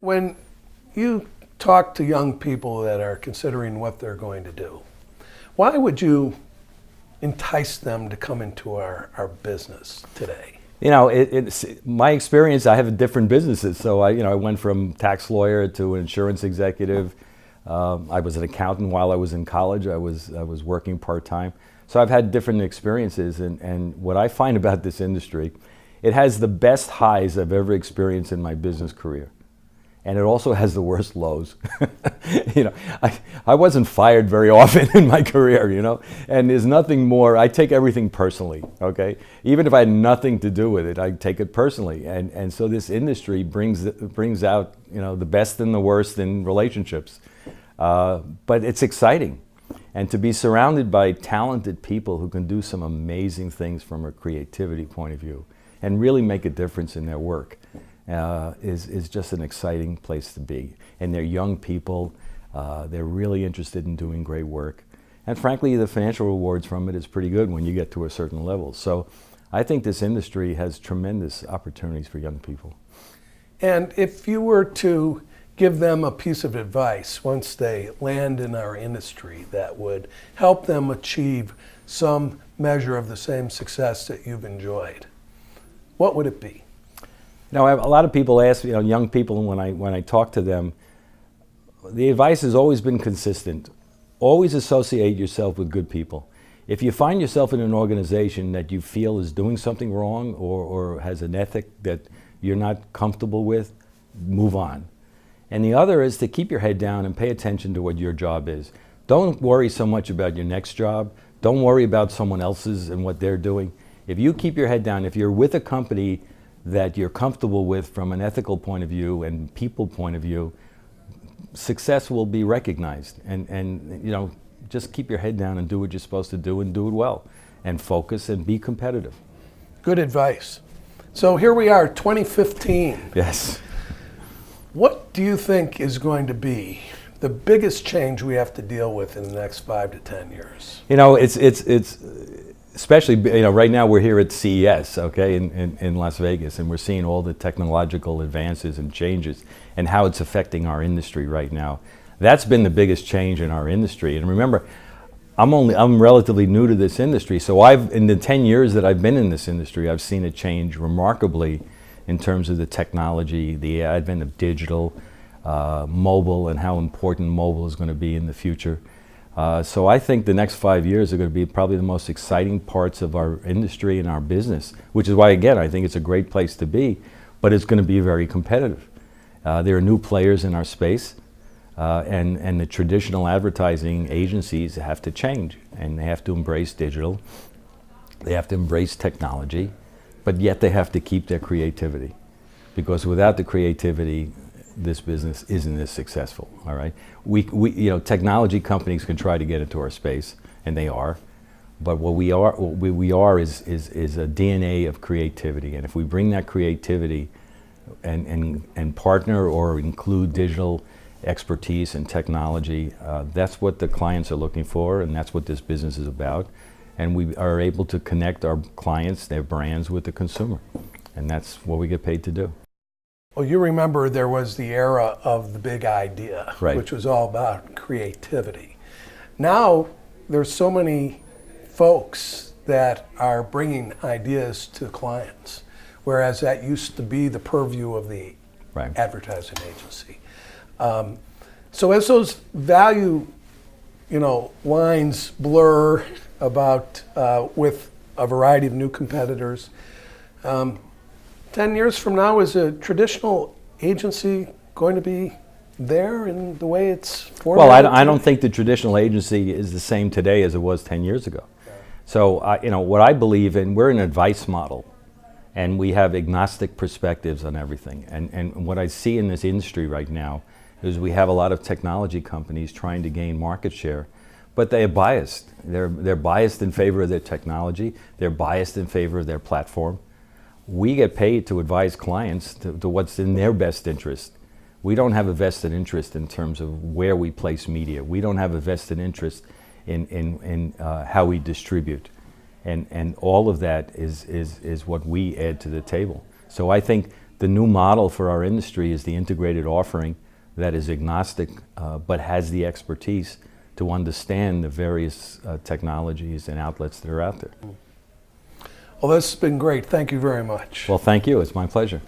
When you talk to young people that are considering what they're going to do, why would you entice them to come into our business today? You know, it's my experience. I have different businesses, so I went from tax lawyer to an insurance executive. I was an accountant while I was in college. I was working part-time. So I've had different experiences, and what I find about this industry, it has the best highs I've ever experienced in my business career. And it also has the worst lows. I wasn't fired very often in my career, and there's nothing more. I take everything personally, okay? Even if I had nothing to do with it, I take it personally. And so this industry brings out, the best and the worst in relationships. But it's exciting. And to be surrounded by talented people who can do some amazing things from a creativity point of view and really make a difference in their work. Is just an exciting place to be. And they're young people, they're really interested in doing great work. And frankly, the financial rewards from it is pretty good when you get to a certain level. So I think this industry has tremendous opportunities for young people. And if you were to give them a piece of advice once they land in our industry that would help them achieve some measure of the same success that you've enjoyed, what would it be? A lot of people ask, young people, when I talk to them, the advice has always been consistent. Always associate yourself with good people. If you find yourself in an organization that you feel is doing something wrong or has an ethic that you're not comfortable with, move on. And the other is to keep your head down and pay attention to what your job is. Don't worry so much about your next job. Don't worry about someone else's and what they're doing. If you keep your head down, if you're with a company that you're comfortable with from an ethical point of view and people point of view, success will be recognized. And just keep your head down and do what you're supposed to do and do it well. And focus and be competitive. Good advice. So here we are, 2015. Yes. What do you think is going to be the biggest change we have to deal with in the next 5 to 10 years? It's especially, right now we're here at CES, okay, in Las Vegas, and we're seeing all the technological advances and changes and how it's affecting our industry right now. That's been the biggest change in our industry. And remember, I'm relatively new to this industry, so in the 10 years that I've been in this industry, I've seen it change remarkably in terms of the technology, the advent of digital, mobile, and how important mobile is going to be in the future. So I think the next 5 years are going to be probably the most exciting parts of our industry and our business, which is why, again, I think it's a great place to be, but it's going to be very competitive. There are new players in our space, and the traditional advertising agencies have to change, and they have to embrace digital, they have to embrace technology, but yet they have to keep their creativity, because without the creativity, this business isn't as successful. All right, technology companies can try to get into our space, and they are, but what we are is a DNA of creativity, and if we bring that creativity and partner or include digital expertise and technology, that's what the clients are looking for, and that's what this business is about. And we are able to connect our clients, their brands, with the consumer, and that's what we get paid to do. Well, you remember there was the era of the big idea, right, which was all about creativity. Now, there's so many folks that are bringing ideas to clients, whereas that used to be the purview of the right, advertising agency. So as those value, lines blur about with a variety of new competitors, 10 years from now, is a traditional agency going to be there in the way it's formulated? Well, I don't think the traditional agency is the same today as it was 10 years ago. Yeah. So, what I believe in, we're an advice model, and we have agnostic perspectives on everything. And what I see in this industry right now is we have a lot of technology companies trying to gain market share, but they are biased. They're biased in favor of their technology. They're biased in favor of their platform. We get paid to advise clients to what's in their best interest. We don't have a vested interest in terms of where we place media. We don't have a vested interest in how we distribute. And all of that is what we add to the table. So I think the new model for our industry is the integrated offering that is agnostic, but has the expertise to understand the various technologies and outlets that are out there. Well, this has been great. Thank you very much. Well, thank you. It's my pleasure.